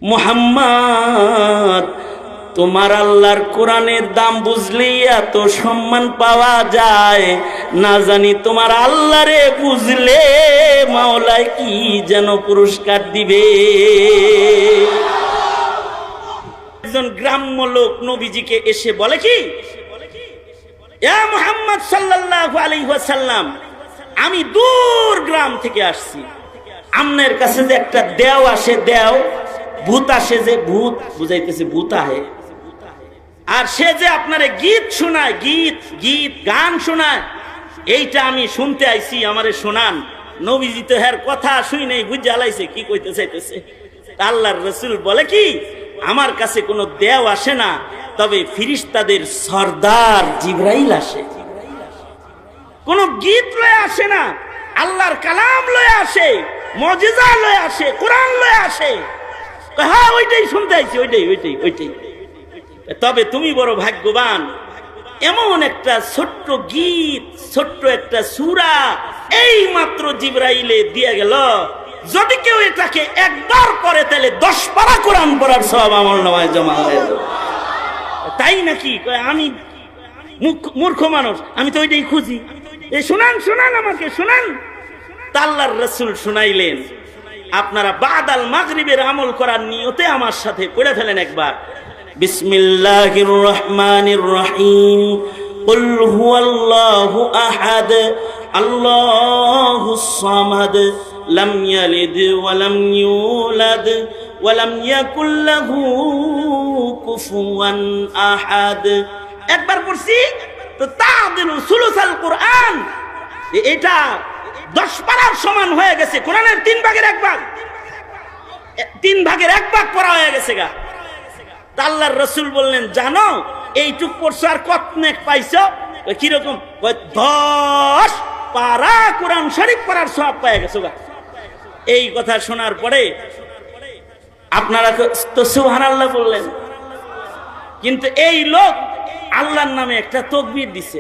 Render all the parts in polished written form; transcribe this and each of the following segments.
মুহাম্মদ, তোমার আল্লাহর কোরআনের দাম বুঝলেই এত সম্মান পাওয়া যায়, না জানি তোমার আল্লাহরে বুঝলে মাওলায় কি যেন পুরস্কার দিবে। একজন গ্রাম্য লোক নবীজিকে এসে বলে কি, ইয়া মুহাম্মদ সাল্লাল্লাহু আলাইহি ওয়াসাল্লাম, আমি দূর গ্রাম থেকে আসছি, আপনার কাছে যে একটা দেও আসে, দেও ভূত আসে, যে ভূত বুঝাইতেছে, ভূত আহে, আর সে যে আপনারে গীত শোনায়, গীত গীত গান শোনায়, এইটা আমি শুনতে আইছি, আমারে শোনান। নবীজি তো হের কথা শুই নাই, বুঝে আলাইছে কি কইতে চাইতেছে। আল্লাহর রাসূল বলে কি, আমার কাছে কোনো দেও আসে না, তবে ফিরিস্তাদের সর্দার জিবরাইল আসে। কোন গীত লয়ে আসে না, আল্লাহর কালাম লয়ে আসে, মুজিজা লয়ে আসে, কোরআন লয়ে আসে। হ্যাঁ, ওইটাই শুনতে আইছি, ওইটাই ওইটাই ওইটাই। তবে তুমি বড় ভাগ্যবান, এমন একটা ছোট্ট গীত, ছোট্ট একটা সূরা এই মাত্র জিবরাইলে দিয়ে গেল, যদি কেউ এটাকে একবার পড়ে তাহলে 10 পারা কোরআন পড়ার সওয়াব আমলনামায় জমা হয়ে যাবে। তাই নাকি? আমি মূর্খ মানুষ, আমি তো ওইটাই খুঁজি। শোনান শোনান, আমাকে শোনান। আল্লাহর রাসূল শুনাইলেন। আপনারা বাদাল মাগরিবের আমল করার নিয়তে আমার সাথে পড়ে ফেলেন একবার। বিসমিল্লাহির রহমানির রহিম। কুল হুয়াল্লাহু আহাদ, আল্লাহুস সামাদ, লাম ইয়ালিদ ওয়া লাম ইউলাদ ওয়া লাম ইয়াকুল লাহু কুফুয়ান আহাদ। একবার পড়ছি তো তাদিলু সুলুসাল কোরআন, এটা 10 পারার সমান হয়ে গেছে। কোরআনের 3 ভাগের 1 ভাগ, 3 ভাগের 1 ভাগ পড়া হয়ে গেছে গা। আল্লাহর রাসূল বললেন, জানো এইটুক পড়ছো আর কত নেক পাইছো? কিরকম? 10 পারা কোরআন শরীফ পড়ার সওয়াব পেয়ে গেছো গা। এই কথা শোনার পরে আপনারা তো সুবহানাল্লাহ বললেন, কিন্তু এই লোক আল্লাহর নামে একটা তাকবীর দিছে,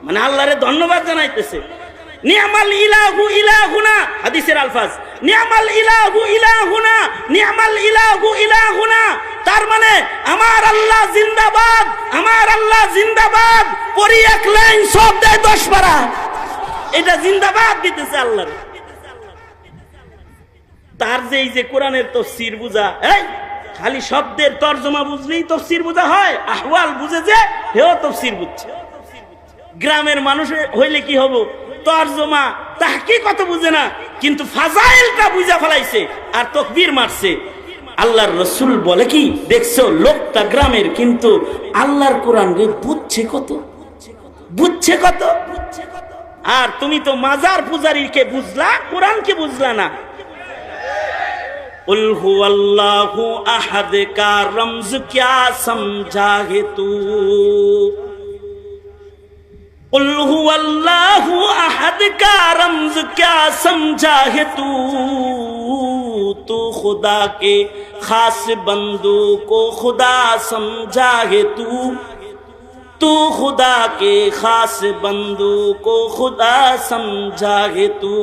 মানে আল্লাহরে ধন্যবাদ জানাইতেছে। নি'মাল ইলাহু ইলাহুনা, হাদিসের আলফাজ, নি'মাল ইলাহু ইলাহুনা, নি'মাল ইলাহু ইলাহুনা। তার মানে আমার আল্লাহ জিন্দাবাদ, আমার আল্লাহ জিন্দাবাদ। পরি এক লাইন সব দেয় 10 পারা, এটা জিন্দাবাদ দিতেছে আল্লাহর। তার যে এই যে কোরআনের তাফসীর বুঝা, এই খালি শব্দের তরজমা বুঝলেই তাফসীর বুঝা হয়? আহওয়াল বুঝে যে হেও তাফসীর বুঝছে। গ্রামের মানুষ হইলে কি হবো, তরজমা তাহকিক কত বুঝে না, কিন্তু ফাজাইলটা বুঝা ফেলাইছে আর তাকবীর মারছে। আল্লাহর রাসূল বলে কি, দেখছো লোকটা গ্রামের, কিন্তু আল্লাহর কোরআন রে বুঝছে কত, বুঝছে কত। আর তুমি তো মাজার পূজারীকে বুঝলা, কোরআনকে বুঝলা না। কুল হুয়াল্লাহু আহাদ কা রমজ क्या समझा है तू, कुल हुवल्लाहु अहद का रमज क्या समझा है तू, तू खुदा के खास बंदों को खुदा समझा है तू, तू खुदा के खास बंदों को खुदा समझा है तू।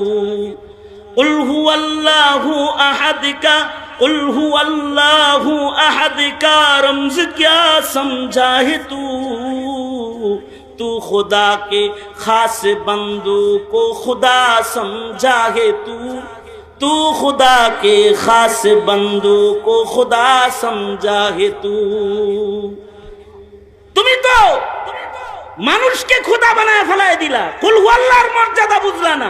कुल हुवल्लाहु अहद का, कुल हुवल्लाहु अहद का रमज क्या समझा है तू, तू खुदा के खास बंदों को खुदा समझा है तू, तू खुदा के खास बंदों को खुदा समझा है तू। তুমি তো মানুষকে খোদা বানায় ফেলায় দিলা, কুল হুয়াল্লাহর মর্যাদা বুঝলা না,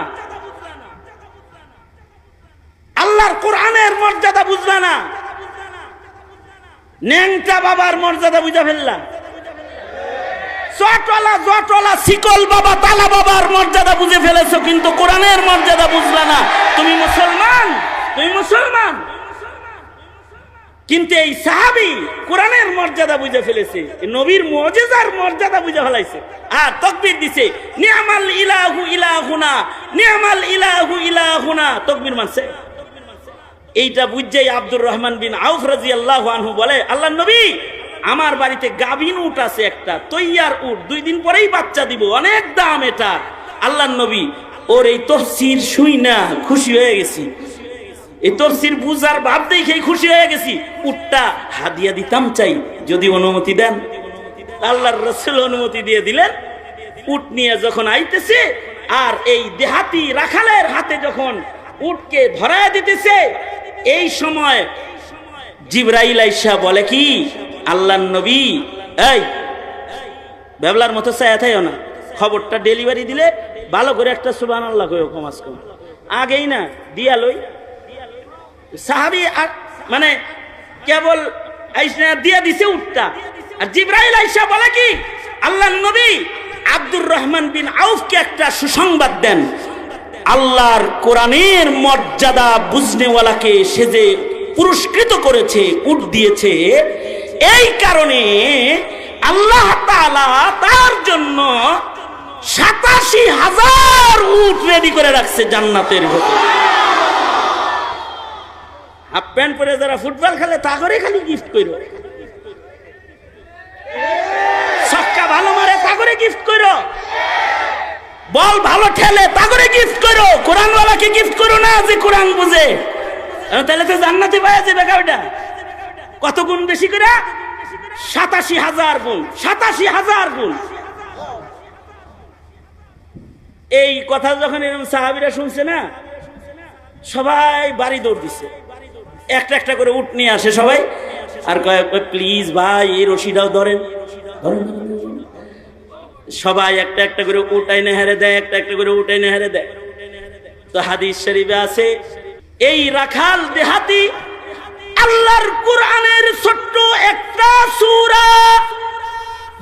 আল্লাহর কোরআনের মর্যাদা বুঝলা না, ন্যাংটা বাবার মর্যাদা বুঝা ফেললা, চটলা জটলা শিকল বাবা তালা বাবার মর্যাদা বুঝে ফেলেছো, কিন্তু কোরআনের মর্যাদা বুঝলা না। তুমি মুসলমান, তুমি মুসলমান, কিন্তু এই সাহাবী কোরআনের মর্যাদা বুঝে ফেলেছে, নবীর মুজিজার মর্যাদা বুঝে ফেলাইছে, আর তাকবীর দিছে, নি'মাল ইলাহু ইলাহুনা, নি'মাল ইলাহু ইলাহুনা, তাকবীর মানছে। এইটা বুঝেই আব্দুর রহমান বিন আউফ রাদিয়াল্লাহু আনহু বলে, আল্লাহর নবী, আমার বাড়িতে গাভীন উট আছে, একটা তৈয়ার উট, 2 দিন পরেই বাচ্চা দিব, অনেক দাম এটা। আল্লাহর নবী ওর এই তাফসীর শুই না খুশি হয়ে গেছি। এই তফসির বুঝার ভাব দেখেই খুশি হয়ে গেছি, উটটা হাদিয়া দিতাম চাই যদি অনুমতি দেন। আল্লাহর রাসূল অনুমতি দিয়ে দিলেন। উট নিয়ে যখন আইতেছে আর এই দেহাতি রাখালের হাতে যখন উটকে ধরায় দিতেছে, এই সময় জিবরাইল আইসা বলে কি, আল্লাহর নবী, এই বেবলার মতো চায়া থাইও না, খবরটা ডেলিভারি দিলে ভালো করে একটা সুবহানাল্লাহ কইও কমাস কম, আগেই না দিয়া লই। সাহাবী মানে কেবল আইসা দিয়া দিছে উটটা, আর জিবরাইল আইসা বলে কি, আল্লাহর নবী আব্দুর রহমান বিন আউফকে একটা সুসংবাদ দেন, আল্লাহর কোরআনের মর্যাদা বুঝনেওয়ালাকে সে যে পুরস্কৃত করেছে, উট দিয়েছে, এই কারণে আল্লাহ তাআলা তার জন্য ৮৭,০০০ উট রেডি করে রাখছে জান্নাতের ভিতরে। হাফ প্যান্ট পরে যারা ফুটবল খেলে তা করে খালি গিফট করো, ছক্কা ভালো মারে তা করে গিফট করো, বল ভালো খেলে তা করে গিফট করো, কোরআনওয়ালাকে গিফট করো না যে কোরআন বুঝে, তাহলে তো জান্নাতে পাওয়া যাবে। ওটা কত গুণ বেশি করে? ৮৭,০০০ গুণ, ৮৭,০০০ গুণ। এই কথা যখন এরকম সাহাবীরা শুনছে না, সবাই বাড়ি দৌড় দিচ্ছে, একটা একটা করে উট নিয়ে আসে সবাই, আর কয় প্লিজ ভাই এই রশিটাও ধরেন, সবাই একটা একটা করে উঠাই না হেরে দেয়, একটা একটা করে উঠাই না হেরে দেয়। তো হাদিস শরীফে আছে, এই রাখাল দেহাতি আল্লাহর কোরআনের ছোট্ট একটা সূরা,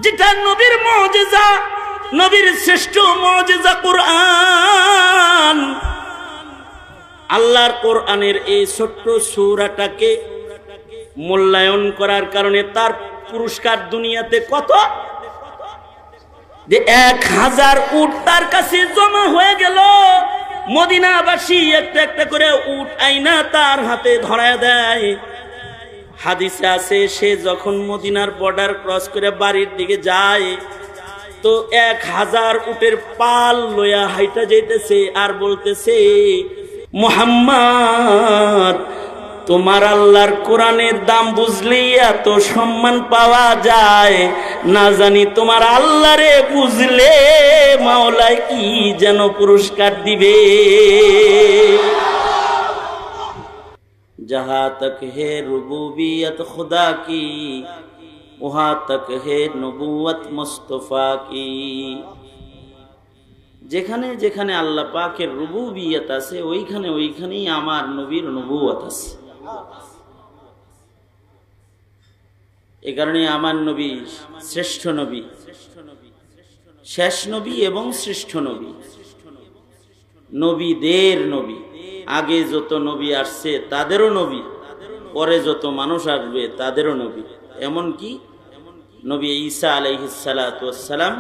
যেটা নবীর মুজিজা, নবীর শ্রেষ্ঠ মুজিজা কোরআন, আল্লাহর কোরআনের এই ছোট্ট সূরাটাকে মূল্যায়ন করার কারণে তার পুরস্কার দুনিয়াতে কত, যে ১,০০০ উট তার কাছে জমা হয়ে গেল। মদিনাবাসী একটা একটা করে উট আইনা তার হাতে ধরায় দেয়। হাদিসে আছে, সে যখন মদিনার বর্ডার ক্রস করে বাড়ির দিকে যায়, তো ১,০০০ উটের পাল লইয়া হাইটা যাইতেছে আর বলতেছে, মুহাম্মদ তোমার আল্লাহর কোরআনের দাম বুঝলেই এত সম্মান পাওয়া যায়, না জানি তোমার আল্লাহরে বুঝলে মাওলায় কি যেন পুরস্কার দিবে। जहाँ तक है रुबूबियत खुदा की वहाँ तक है नबुवत मुस्तफा की। যেখানে যেখানে আল্লাহ পাকের রুবুবিয়ত আছে ওইখানে ওইখানেই আমার নবীর নবুয়ত আছে। এই কারণে আমার নবী শ্রেষ্ঠ নবী, শেষ নবী এবং শ্রেষ্ঠ নবী, নবীদের নবী। আগে যত নবী আসছে তাদেরও নবী, পরে যত মানুষ আসবে তাদেরও নবী। এমনকি নবী ঈসা আলাইহিস সালাতু ওয়াস সালাম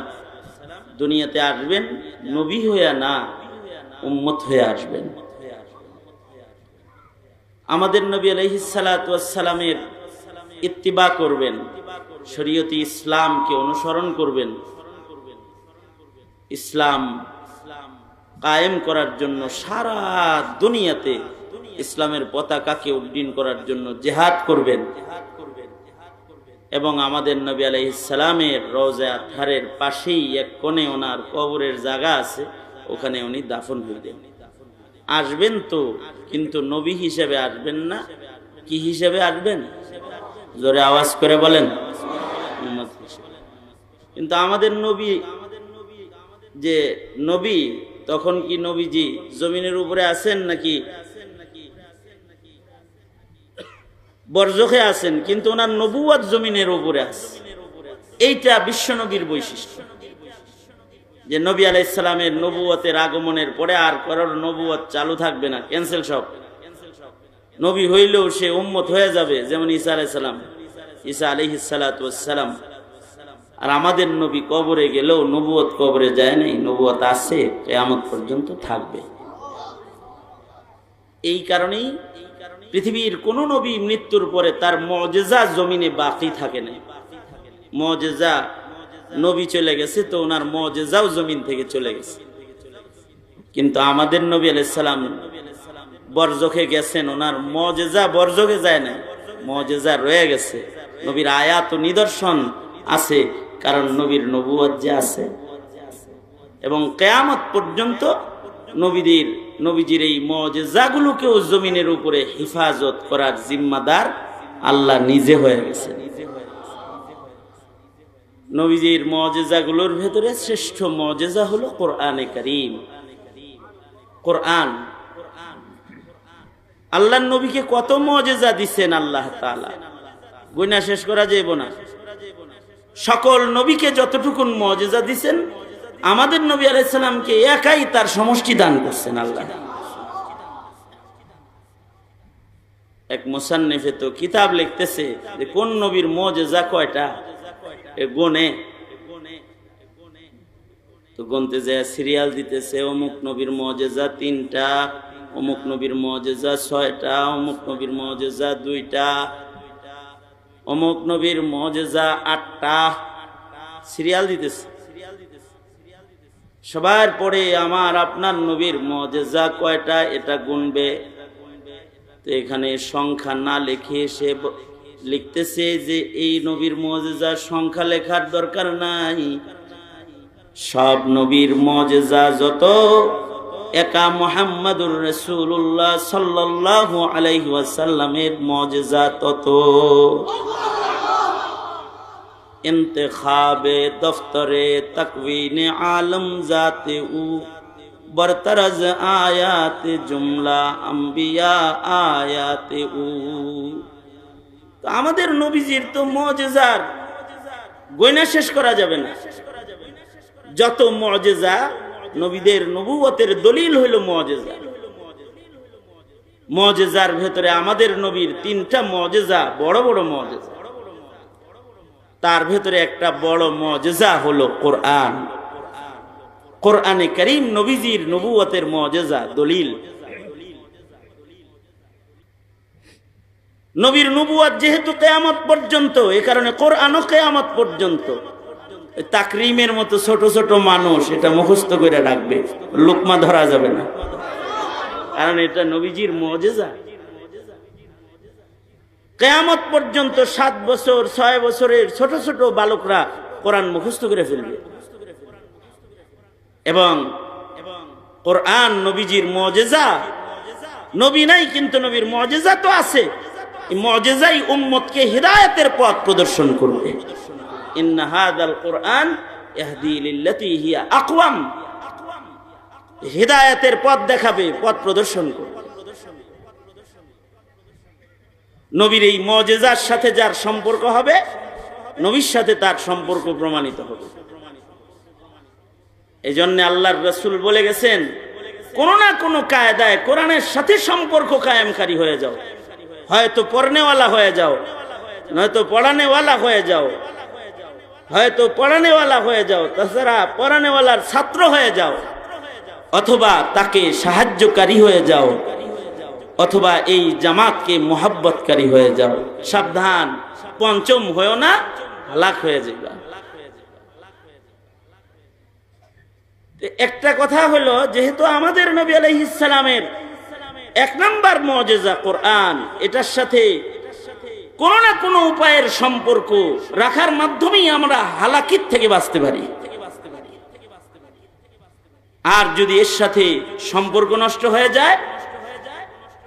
দুনিয়াতে আসবেন নবী হইয়া না, উম্মত হয়ে আসবেন। আমাদের নবী আলাইহিস সালাতু ওয়াস সালামের ইত্তিবা করবেন, শরীয়তে ইসলামকে অনুসরণ করবেন, ইসলাম কায়েম করার জন্য সারা দুনিয়াতে ইসলামের পতাকাকে উড্ডীন করার জন্য জিহাদ করবেন। এবং আমাদের নবী আলাইহিস সালামের রওজা আতহারের পাশেই এক কোণে ওনার কবরের জায়গা আছে, ওখানে উনি দাফন হইবেন। আসবেন তো, কিন্তু নবী হিসেবে আসবেন না, কি হিসেবে আসবেন? জোরে আওয়াজ করে বলেন, উম্মত হিসেবে। কিন্তু আমাদের নবী যে নবী, তখন কি নবীজি জমিনের উপরে আছেন নাকি বরজখে আছেন? কিন্তু ওনার নবুয়ত জমিনের উপরে আছে। এইটা বিশ্ব নবীর বৈশিষ্ট্য, যে নবী আলাইহিস সালামের নবুয়তের আগমনের পরে আর কারোর নবুয়ত চালু থাকবে না, ক্যান্সেল সব। নবী হইলেও সে উম্মত হয়ে যাবে, যেমন ঈসা আলাইহিস সালাম, ঈসা আলাইহিস সালাতু ওয়াস সালাম। আর আমাদের নবী কবরে গেলেও নবুয়ত কবরে যায় নাই, নবুয়ত আছে, কিয়ামত পর্যন্ত থাকবে। এই কারণেই পৃথিবীর কোন নবী মৃত্যুর পরে তার মুজিজা জমিনে বাকি থাকে না। মুজিজা, নবী চলে গেছে তো ওনার মুজিজাও জমিন থেকে চলে গেছে। কিন্তু আমাদের নবী আলাইহিস সালাম বরজখে গেছেন, ওনার মুজিজা বরজখে যায় না, মুজিজা রয়ে গেছে, নবীর আয়াত ও নিদর্শন আছে, কারণ নবীর নবুয়ত যে আছে। এবং কিয়ামত পর্যন্ত নবীজির এই মুজিজাগুলোকেও জমিনের উপরে হেফাজত করার জিম্মাদার আল্লাহ নিজে হয়ে গেছেন। নবীজির মুজিজাগুলোর ভেতরে শ্রেষ্ঠ মুজিজা হলো কোরআনে কারীম। কোরআন, আল্লাহর নবীকে কত মুজিজা দিচ্ছেন আল্লাহ তাআলা, গুণা শেষ করা যাইব না। সকল নবীকে যতটুকুন মুজিজা দিচ্ছেন, আমাদের নবী আলাইহিস সালামকে একাই তার সমষ্টি দান করছেন আল্লাহ। এক মুসান্নিফে তো কিতাব লিখতেছে যে কোন নবীর মুজিজা কয়টা, গুনে তো গুনতে যায় সিরিয়াল দিতেছে, অমুক নবীর মুজিজা 3টা, অমুক নবীর মুজিজা 6টা, অমুক নবীর মুজিজা 2টা, অমুক নবীর মুজিজা 8টা, সিরিয়াল দিতেছে। সবার পরে আমার আপনার নবীর মুজিজা কয়টা এটা গুনবে। তো এখানে সংখ্যা না লিখে সে লিখতেছে যে এই নবীর মুজিজার সংখ্যা লেখার দরকার নাই, সব নবীর মুজিজা যত একা মুহাম্মাদুর রাসূলুল্লাহ সাল্লাল্লাহু আলাইহি ওয়াসাল্লামের মুজিজা তত। ইন্তেখাবে দফতরে তাকওয়িনে আলম জাতে উ বরতরজ আয়াত জুমলা আম্বিয়া আয়াতে উ। তো আমাদের নবীজির তো মুজিজার গয়না শেষ করা যাবে না। যত মুজিজা, নবীদের নবুয়তের দলিল হইল মুজিজা। মুজিজার ভেতরে আমাদের নবীর 3টা মুজিজা, বড় বড় মুজিজা। তার ভেতরে একটা বড় মুজিজা হলো কোরআন। কোরআনে কারীম নবীজির নবুয়তের মুজিজা, দলিল। নবীর নবুয়ত যেহেতু কিয়ামত পর্যন্ত, এই কারণে কোরআনও কিয়ামত পর্যন্ত। তাকরিমের মতো ছোট ছোট মানুষ এটা মুখস্থ করে রাখবে, লোকমা ধরা যাবে না, কারণ এটা নবীজির মুজিজা। কিয়ামত পর্যন্ত 7 বছর 6 বছরের ছোট ছোট বালকরা কোরআন মুখস্থ করে ফেলবে। এবং কোরআন নবীজির মুজিজা। নবী নাই কিন্তু নবীর মুজিজা তো আছে। এই মুজিজাই উম্মতকে হিদায়াতের পথ প্রদর্শন করবে। ইন্না হাযাল কুরআন ইয়াহদি লিল্লাতী হিয়া আকওয়াম, হিদায়াতের পথ দেখাবে, পথ প্রদর্শন করবে। নবীর এই মুজিজার সাথে যার সম্পর্ক হবে, নবীর সাথে তার সম্পর্ক প্রমাণিত হবে। এই জন্য আল্লাহর রাসূল বলে গেছেন, কোনো না কোনো কায়দায় কোরআনের সাথে সম্পর্ক কায়েমকারী হয়ে যাও। হয়তো পড়নেওয়ালা হয়ে যাও, নয়তো পড়ানেওয়ালা হয়ে যাও, হয়তো পড়ানেওয়ালা হয়ে যাও, তাছাড়া পড়ানেওয়ালার ছাত্র হয়ে যাও, অথবা তাকে সাহায্যকারী হয়ে যাও, অথবা এই জামাতকে মোহাব্বতকারী হয়ে যাও। সাবধান, পঞ্চম হয়েও না, হালাক হয়ে যাবে। একটা কথা হলো, যেহেতু আমাদের নবী আলাইহিস সালামের 1 নাম্বার মুজিজা কোরআন, এটার সাথে কোনো না কোনো উপায়ের সম্পর্ক রাখার মাধ্যমেই আমরা হালাকির থেকে বাঁচতে পারি। আর যদি এর সাথে সম্পর্ক নষ্ট হয়ে যায়,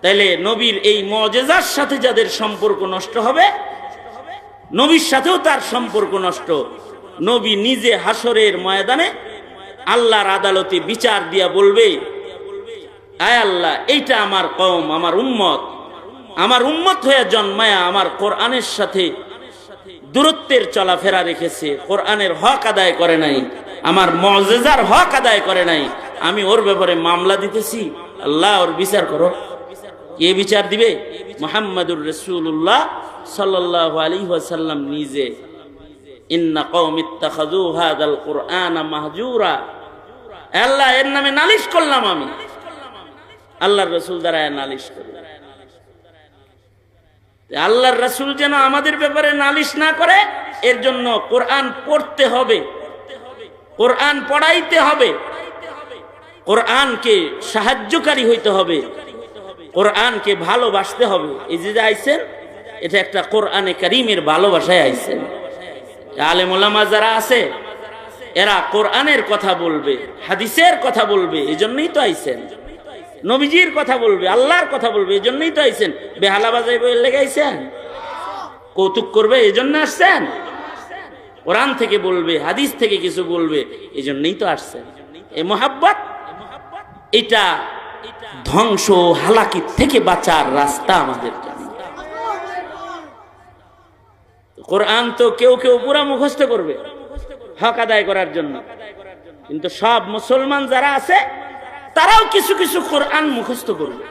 তাহলে নবীর এই মুজিজার সাথে যাদের সম্পর্ক নষ্ট হবে, নবীর সাথেও তার সম্পর্ক নষ্ট। নবী নিজে হাসরের ময়দানে আল্লাহর আদালতে বিচার দিয়া বলবে, আয় আল্লাহ, এইটা আমার কওম, আমার উম্মত, আমার উম্মত হয়ে জন্মায়া আমার কোরআনের সাথে দূরত্বের চলাফেরা রেখেছে, কোরআনের হক আদায় করে নাই, আমার মুজিজার হক আদায় করে নাই, আমি ওর ব্যাপারে মামলা দিতেছি, আল্লাহ ওর বিচার করো। কে বিচার দিবে? মুহাম্মাদুর রাসূলুল্লাহ সাল্লাল্লাহু আলাইহি ওয়াসাল্লাম নিজে। ইন্না কওমি ইত্তাখাযু হাযাল কুরআনা মাহজুরা, আল্লাহ এর নামে নালিশ করলাম আমি, আল্লাহর রাসূল দ্বারা নালিশ করি। আল্লাহর রাসূল যেন আমাদের ব্যাপারে নালিশ না করে, এর জন্য কোরআন পড়তে হবে, কোরআন পড়াইতে হবে, কোরআনকে সাহায্যকারী হইতে হবে, কোরআনকে ভালোবাসতে হবে। এই যে আইছেন, এটা একটা কোরআনে কারীমের ভালোবাসায় আইছেন। আলেম ওলামা যারা আছে এরা কোরআনের কথা বলবে, হাদিসের কথা বলবে, এই জন্যই তো আইছেন। নবীজির কথা বলবে, আল্লাহর কথা বলবে, এই জন্যই তো আইছেন। বেহালা বাজাইবে লেগে আইছেন? কৌতুক করবে এই জন্য আসছেন? কোরআন থেকে বলবে, হাদিস থেকে কিছু বলবে, এই জন্যই তো আসছেন। এই মোহাব্বত, এটা ধ্বংস হালাকি থেকে বাঁচার রাস্তা আমাদের জন্য। কোরআন তো কেউ কেউ পুরা মুখস্থ করবে হক আদায় করার জন্য, কিন্তু সব মুসলমান যারা আছে তারাও কিছু কিছু কোরআন মুখস্থ করবে।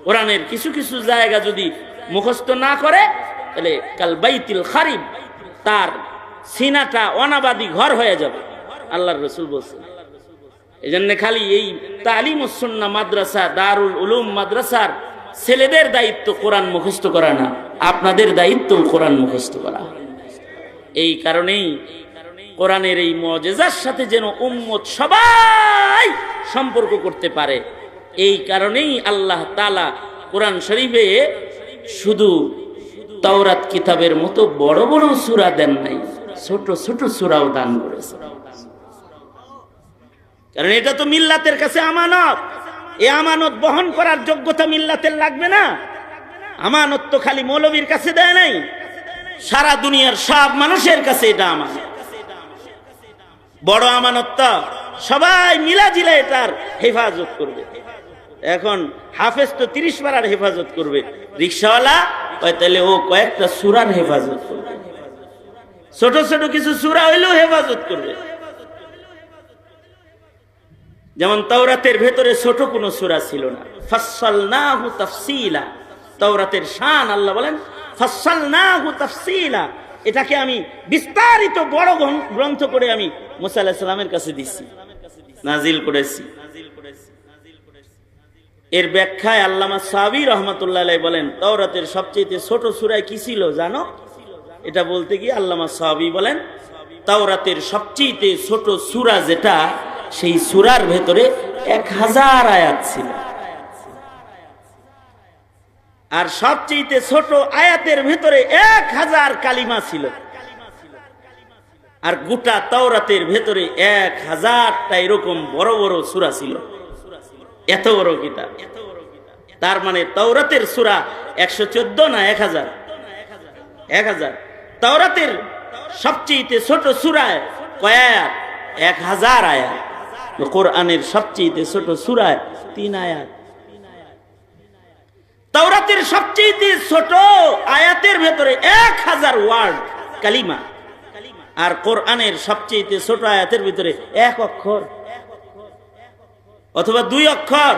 কোরআনের কিছু কিছু জায়গা যদি মুখস্থ না করে, তাহলে কাল বাইতুল খারিব, তার সিনাটা অনাবাদী ঘর হয়ে যাবে, আল্লাহর রাসূল বলছেন। এই জন্য খালি এই তালিমুস সুন্নাহ মাদ্রাসা, দারুল উলুম মাদ্রাসার ছেলেদের দায়িত্ব কোরআন মুখস্থ করা না, আপনাদের দায়িত্ব কোরআন মুখস্থ করা। এই কারণেই কোরআনের এই মুজিজার সাথে যেন উম্মত সবাই সম্পর্ক করতে পারে, এই কারণেই আল্লাহ তাআলা কোরআন শরীফে শুধু তাওরাত কিতাবের মতো বড় বড় সূরা দেন নাই, ছোট ছোট সূরাও দান করেছেন। কারণ এটা তো মিল্লাতের কাছে আমানত। এই আমানত বহন করার যোগ্যতা মিল্লাতের লাগবে না। আমানত তো খালি মৌলবীর কাছে দেয় নাই, সারা দুনিয়ার সব মানুষের কাছে এটা আমানত। বড় আমানত তো সবাই মিলাজিলা এটার হেফাজত করবে। এখন হাফেজ তো 30 পারার হেফাজত করবে, রিকশাওয়ালা তাহলে ও কয়েকটা সূরার হেফাজত করবে, ছোট ছোট কিছু সূরা হইলেও হেফাজত করবে। যেমন তাওরাতের ভেতরে ছোট কোনো সূরা ছিল না, ফাসসালনাহু তাফসীলা। তাওরাতের শান আল্লাহ বলেন ফাসসালনাহু তাফসীলা, এটাকে আমি বিস্তারিত বড় গ্রন্থ করে আমি মুসা আলাইহিস সালামের কাছে দিছি, নাজিল করেছি। এর ব্যাখ্যায় আল্লামা সাবি রাহমাতুল্লাহ আলাইহি বলেন, তাওরাতের সবচেয়ে ছোট সূরা কি ছিল জানো? এটা বলতে গিয়ে আল্লামা সাবি বলেন, তাওরাতের সবচেয়ে ছোট সূরা যেটা, সেই সূরার ভেতরে 1000 আয়াত ছিল। আর সবচেয়ে ছোট আয়াতের ভেতরে 1000 কালিমা ছিল। আর গোটা তাওরাতের ভেতরে 1000টা এরকম বড় বড় সূরা ছিল, এত বড় কিতাব। তার মানে তাওরাতের সূরা 114 না 1000? 1000। তাওরাতের সবচেয়ে ছোট সূরায় কয় আয়াত? 1000 আয়াত। কোরআনের সবচেয়ে ছোট সূরায় 3 আয়াত। তাওরাতের সবচেয়ে ছোট আয়াতের ভেতরে 1000 ওয়ার্ড কালিমা, আর কোরআনের সবচেয়ে ছোট আয়াতের ভিতরে 1 অক্ষর অথবা 2 অক্ষর,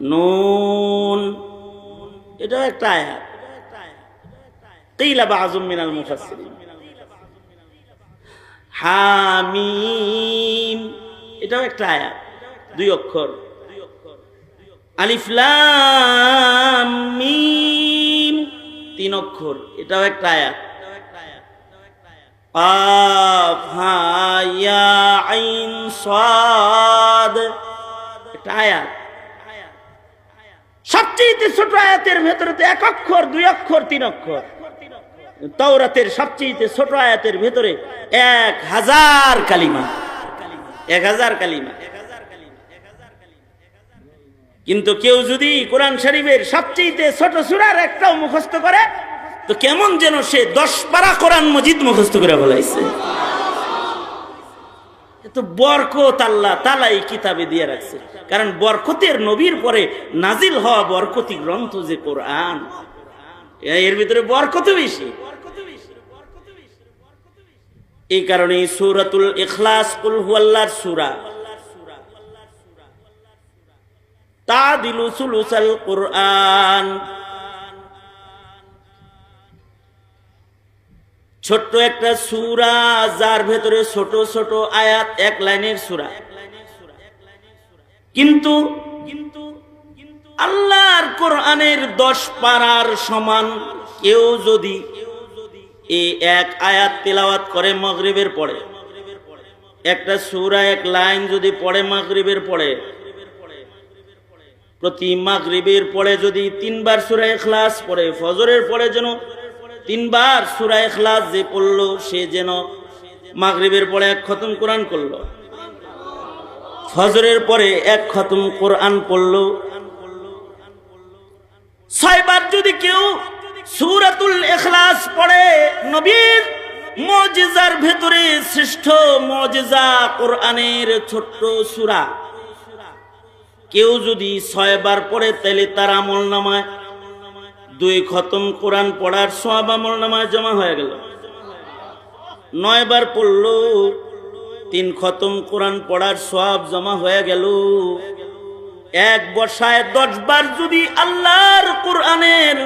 নুন, এটাও একটা আয়াত। কিলা বাযুম মিনাল মুফাসসিরিন। হামিম, এটাও একটা আয়াত, 2 অক্ষর। আলিফ লাম মিম, 3 অক্ষর, এটাও একটা আয়াত। কাফ হা ইয়া আইন সাদ, একটা আয়াত। সবচেয়ে ছোট আয়াতের ভেতরে তো 1 অক্ষর, 2 অক্ষর, 3 অক্ষর। তাওরাতের সবচেয়ে ছোট আয়াতের ভেতরে 1000 কালিমা, 1000 কালিমা। কিন্তু কেউ যদি কোরআন শরীফের সবচেয়ে ছোট সূরার একটাও মুখস্থ করে, তো কেমন যেন সে 10 পারা কোরআন মজিদ মুখস্থ করে ফেলাইছে। এত বরকত আল্লাহ তাআলা এই কিতাবে দিয়ে রাখছে। কারণ বরকতের নবীর পরে নাজিল হওয়া বরকতি গ্রন্থ যে কোরআন, এর ভিতরে বরকত বেশি। এই কারণে সূরাতুল ইখলাস, কুল হুয়াল্লাহর সূরা, তাদিলু সুলুসাল কোরআন, ছোট্ট একটা সূরা যার ভেতরে ছোট ছোট আয়াত, 1 লাইনের সূরা। কিন্তু আল্লাহর কোরআনের 10 পারার সমান কেউ যদি এই 1 আয়াত তেলাওয়াত করে মাগরিবের পরে, একটা সূরা 1 লাইন যদি পড়ে মাগরিবের পরে, প্রতি মাগরিবের পরে যদি 3 বার সূরা ইখলাস পড়ে, ফজরের পরে যেন 3 বার সূরা ইখলাস যে পড়লো সে যেন মাগরিবের পরে 1 খতম কোরআন করলো, ফজরের পরে 1 খতম কোরআন পড়লো। 6 বার যদি কেউ সূরাতুল ইখলাস পড়ে, নবীর মুজিজার ভেতরে শ্রেষ্ঠ মুজিজা কোরআনের ছোট্ট সূরা কেউ যদি 6 বার পড়ে, তাহলে তার আমলনামায় 2 খতম কোরআন পড়ার সওয়াব আমলনামায় জমা হয়ে গেল। 9 বার পড়লো 3 খতম কোরআন পড়ার সওয়াব জমা হয়ে গেল। এক বসায় 10 বার যদি আল্লাহর কোরআনের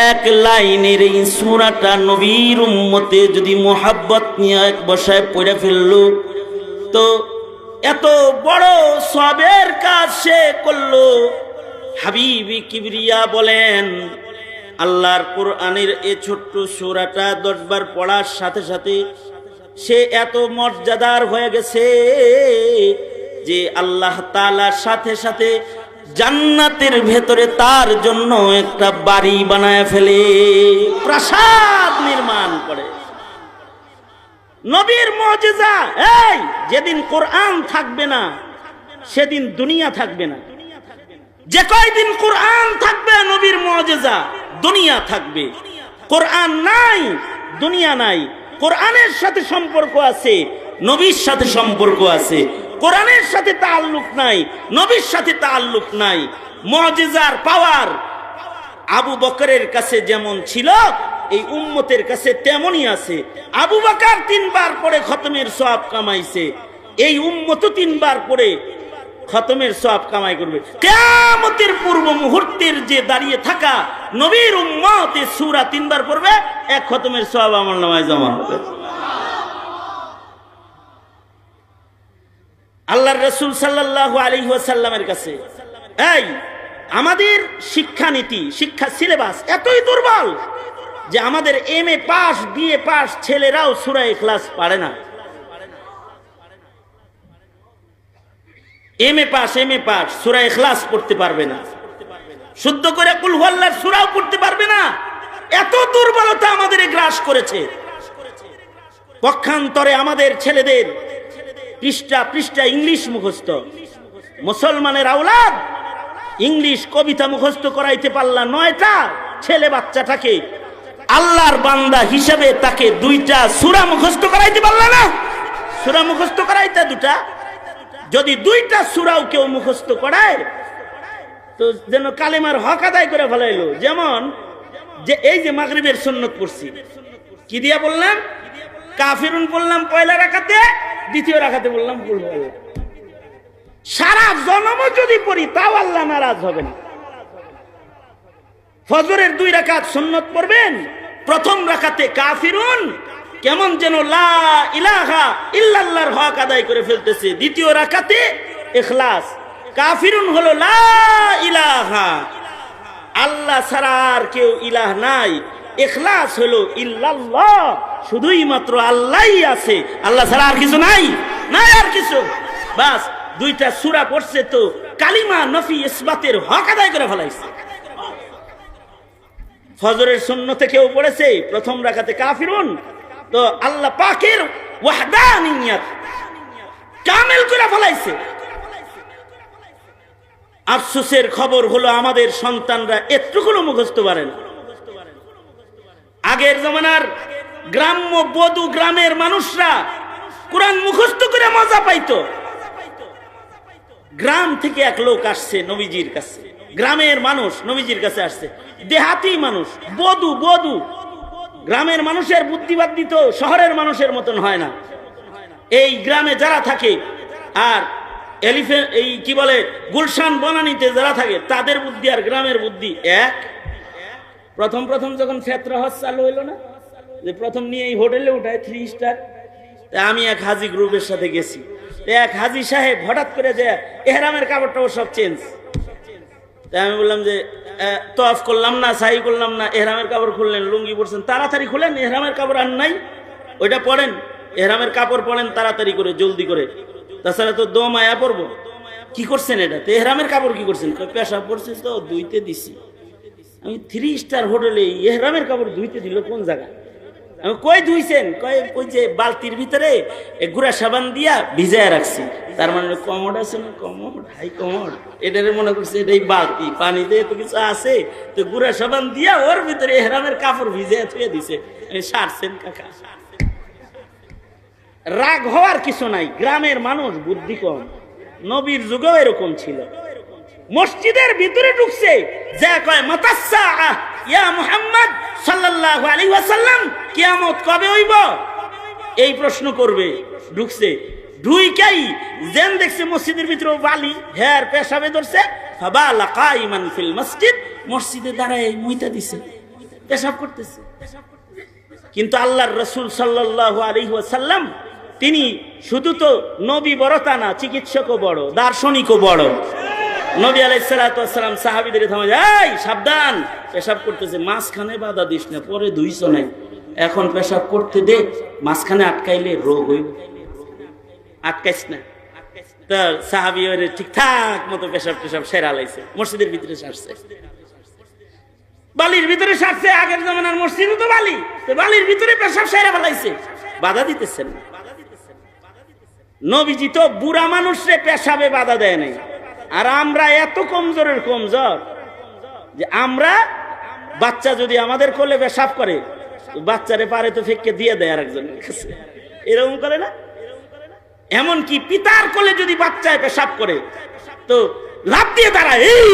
1 লাইনের এই সূরাটা নবীর উম্মতে যদি মোহাব্বত নিয়ে এক বসায় পড়ে ফেললো, তো এত বড় সওয়াবের কাজ সে করলো। হাবিবি কিবরিয়া বলেন, আল্লাহর কোরআনের এই ছোট্ট সূরাটা 10 বার পড়ার সাথে সাথে সে এত মর্যাদার হয়ে গেছে যে আল্লাহ তাআলার সাথে সাথে জান্নাতের ভেতরে তার জন্য একটা বাড়ি বানায় ফেলে, প্রাসাদ নির্মাণ করে। নবীর মুজিজা, এই যেদিন কোরআন থাকবে না সেদিন দুনিয়া থাকবে না। যে কয়দিন কোরআন থাকবে নবীর মুজিজা, দুনিয়া থাকবে। কোরআন নাই, দুনিয়া নাই। কোরআনের সাথে সম্পর্ক আছে, নবীর সাথে সম্পর্ক আছে। কোরআনের সাথে তাআল্লুক নাই, নবীর সাথে তাআল্লুক নাই। মুজিজার পাওয়ার আবু বকরের কাছে যেমন ছিল, এই উম্মতের কাছে তেমনই আছে। আবু বকর 3 বার পড়ে খতমের সওয়াব কামাইছে, এই উম্মতও 3 বার পড়ে খতমের সওয়াব কামাই করবে। কিয়ামতের পূর্ব মুহূর্তের যে দাঁড়িয়ে থাকা নবীর উম্মত এই সূরা 3 বার পড়বে, 1 খতমের সওয়াব আমলনামায় জমা হবে। আল্লাহর রাসূল সাল্লাল্লাহু আলাইহি ওয়াসাল্লামের কাছে এই আমাদের শিক্ষানীতি, শিক্ষা সিলেবাস এতই দুর্বল যে আমাদের এমএ পাস, বিএ পাস ছেলেরাও সূরা ইখলাস পারে না। এমএ পাস সূরা ইখলাস পড়তে পারবে না, শুদ্ধ করে কুল হুয়াল্লাহর সূরাও পড়তে পারবে না। এত দুর্বলতা আমাদের গ্রাস করেছে। পক্ষান্তরে আমাদের ছেলেদের পৃষ্ঠা পৃষ্ঠা ইংলিশ মুখস্থ। মুসলমানের আওলাদ ইংলিশ কবিতা মুখস্থ করাইতে পারলা 9টা ছেলে বাচ্চাটাকে, আল্লাহর বান্দা হিসেবে তাকে 2টা সূরা মুখস্থ করাইতে পারলা না। সূরা মুখস্থ করাইতে 2টা, যদি 2টা সূরাও কেউ মুখস্থ করায় তো যেন কালেমার হক আদায় করে ফেলাইলো। যেমন যে এই যে মাগরিবের সুন্নত পড়ছি, কি দিয়া বললাম? কাফিরুন বললাম পয়লা রাকাতে, দ্বিতীয় রাকাতে বললাম কুল হুয়াল্লাহ। সারা জন্ম যদি পড়ি তাও আল্লাহ নারাজ হবেন। ফজরের 2 রাকাত সুন্নত পড়বেন, প্রথম রাকাতে কাফিরুন কেমন যেন লা ইলাহা ইল্লাল্লাহর হক আদায় করে ফেলতেছে, দ্বিতীয় রাকাতে ইখলাস। কাফিরুন হলো লা ইলাহা, আল্লাহ ছাড়া আর কেউ ইলাহ নাই। ইখলাস হলো ইল্লাল্লাহ, শুধুই মাত্র আল্লাহই আছে, আল্লাহ ছাড়া আর কিছু নাই, নাই আর কিছু। বাস 2টা সূরা পড়ছে তো কালিমা নফি ইসবাতের হক আদায় করে ফেলাইছে। ফজরের সুন্নতে কেউ পড়েছে প্রথম রাকাতে কাফিরুন, তো আল্লাহ পাকের ওয়াহদানিয়ত কামেল করে ফেলাইছে। আফসোসের খবর হলো আমাদের সন্তানরা এতটুকুও মুখস্থ পারে না। আগের জমানার গ্রাম্য বধু গ্রামের মানুষরা কোরআন মুখস্থ করে মজা পাইতো। গ্রাম থেকে এক লোক আসছে নবীজির কাছে, গ্রামের মানুষ নবীজির কাছে আসছে, দেহাতি মানুষ, বধু বধু। গ্রামের মানুষের বুদ্ধিবাদ তো শহরের মানুষের মতন হয় না। এই গ্রামে যারা থাকে আর এলিফেন্ট এই কি বলে গুলশান বনানীতে যারা থাকে তাদের বুদ্ধি আর গ্রামের বুদ্ধি এক। প্রথম প্রথম যখন ফেতরা হজ চালু হইল না, যে প্রথম নিয়ে এই হোটেলে উঠায় 3 স্টার, আমি এক হাজি গ্রুপের সাথে গেছি। এক হাজি সাহেব হঠাৎ করে যে এহরামের কাপড়টাও সব চেঞ্জ। তাই আমি বললাম যে তওয়াফ করলাম না, সাই করলাম না, এহরামের কাপড় খুললেন, লুঙ্গি পরছেন, তাড়াতাড়ি খুলেন, এহরামের কাপড় আর নাই, ওইটা পরেন, এহরামের কাপড় পরেন তাড়াতাড়ি করে, জলদি করে, তাছাড়া তো দম আয়া পড়বো। কি করছেন এটা? এহরামের কাপড় কি করছেন? পেশাব করছিস তো ধুইতে দিছি। আমি 3 স্টার হোটেলে এহরামের কাপড় ধুইতে দিল কোন জায়গা? আমি কই ধুইছেন? কয় ওই যে বালতির ভিতরে গুড়া সাবান দিয়া ভিজায় রাখছি। তার মানে কমোড আছে না, কমোড, হাই কমোড, এটারে মনে করছে এটাই বালতি, পানিতে এত কিছু আছে, তো গুড়া সাবান দিয়া ওর ভিতরে এহরামের কাপড় ভিজায় থুয়ে দিছে। সারছেন কাকা। রাগ হওয়ার কিছু নাই, গ্রামের মানুষ বুদ্ধি কম, নবীর যুগেও এরকম ছিল। মসজিদের ভিতরে ঢুকছে, যা কয় মাতাসা ইয়া মুহাম্মদ সাল্লাল্লাহু আলাইহি ওয়াসাল্লাম, কিয়ামত কবে হইব? এই প্রশ্ন করবে। ঢুকছে, ঢুইকাই যেন দেখছে মসজিদের ভিতরে বালি, হের পেশাবে ধরছে, ফাবালা কাইমান ফিল মসজিদ, মসজিদে দাঁড়ায় মুইতা দিছে, পেশাব করতেছে। কিন্তু আল্লাহর রাসূল সাল্লাল্লাহু আলাইহি ওয়াসাল্লাম তিনি শুধু তো নবী বড় তা না, চিকিৎসকও বড়, দার্শনিকও বড়। নবী আলাইহিস সালাতু ওয়াস সালাম সাহাবীদের থামায়, এই সাবধান, পেশাব করতেছে, মাঝখানে বাধা দিস না, পরে ধুইছ নাই, এখন পেশাব করতে দে, মাঝখানে আটকাইলে রোগ হইব, আটকাইস না। তো সাহাবী ওরে ঠিকঠাক মতো পেশাব টেশাব সেরা লাইছে, মসজিদের ভিতরে সারছে, বালির ভিতরে সারছে। আগের জামানার মসজিদে তো বালি, তো বালির ভিতরে পেশাব সেরা ফেলাইছে, বাধা দিতেছেন না। নবীজি তো বুড়া মানুষরে পেশাবে বাধা দেয় নাই। আর আমরা এত কমজোরের কমজোর যে আমরা, বাচ্চা যদি আমাদের কোলে পেশাব করে, বাচ্চারে পারে তো ফেঁকে দিয়ে দেয় আরেকজনের কাছে, এরকম করে না? এমনকি পিতার কোলে যদি বাচ্চায় পেশাব করে তো লাভ দিয়ে দাঁড়ায়, এই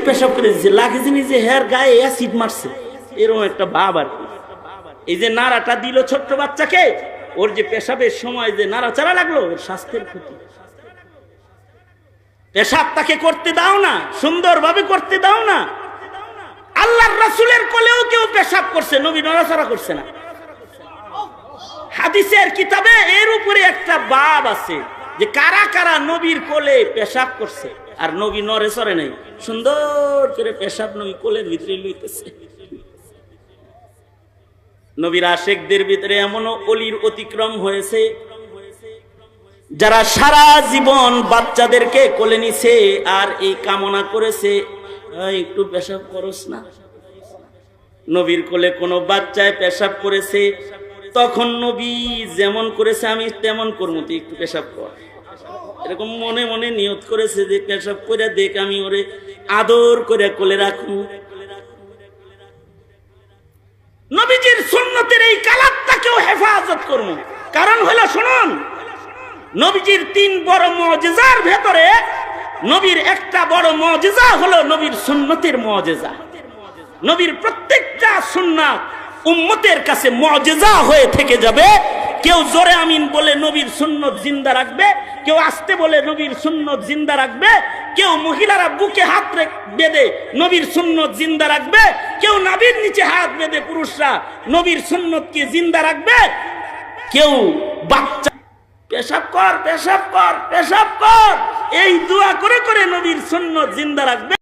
পেশাব করে দিচ্ছে, লাগে যিনি যে হের গায়ে অ্যাসিড মারছে, এরকম একটা ভাব আর কি। এই যে নাড়াটা দিল ছোট্ট বাচ্চাকে, ওর যে পেশাবের সময় যে নাড়াচাড়া লাগলো, ওর স্বাস্থ্যের ক্ষতি। পেশাব তাকে করতে দাও না, সুন্দরভাবে করতে দাও না। আল্লাহর রাসূলের কোলেও কেউ পেশাব করছে, নবী নড়াচড়া করছে না। হাদিসের কিতাবে এর উপরে একটা বাব আছে যে কারা কারা নবীর কোলে পেশাব করছে আর নবী নড়ে চড়ে নাই, সুন্দর করে পেশাব নবী কোলের ভিতরে লইতেছে। নবীর আশিকদের ভিতরে এমনও অলির অতিক্রম হয়েছে যারা সারা জীবন বাচ্চাদেরকে কোলে নিছে আর এই কামনা করেছে, একটু পেশাব করস না। নবীর কোলে কোনো বাচ্চায় পেশাব করেছে, তখন নবী যেমন করেছে আমি তেমন করবো, তুই একটু পেশাব কর, এরকম মনে মনে নিয়ত করেছে যে পেশাব করে দেখ, আমি ওরে আদর করে কোলে রাখবো। নবীজির সুন্নতের এই কালাতটাকেও হেফাজত করবো। কারণ হলো, শুনুন, নবীজির 3 বড় মুজিজার ভেতরে নবীর একটা বড় মুজিজা হলো নবীর সুন্নতের মুজিজা। নবীর প্রত্যেকটা সুন্নাত উম্মতের কাছে মুজিজা হয়ে থেকে যাবে। কেউ জোরে আমিন বলে নবীর সুন্নত জিন্দা রাখবে, কেউ আস্তে বলে নবীর সুন্নত জিন্দা রাখবে, কেউ মহিলারা বুকে হাত বেঁধে নবীর সুন্নত জিন্দা রাখবে, কেউ নাভির নিচে হাত বেঁধে পুরুষরা নবীর সুন্নতকে জিন্দা রাখবে, কেউ বাচ্চা পেশাব কর পেশাব কর পেশাব কর এই দোয়া করে করে নবীর সুন্নত জিন্দা রাখবে।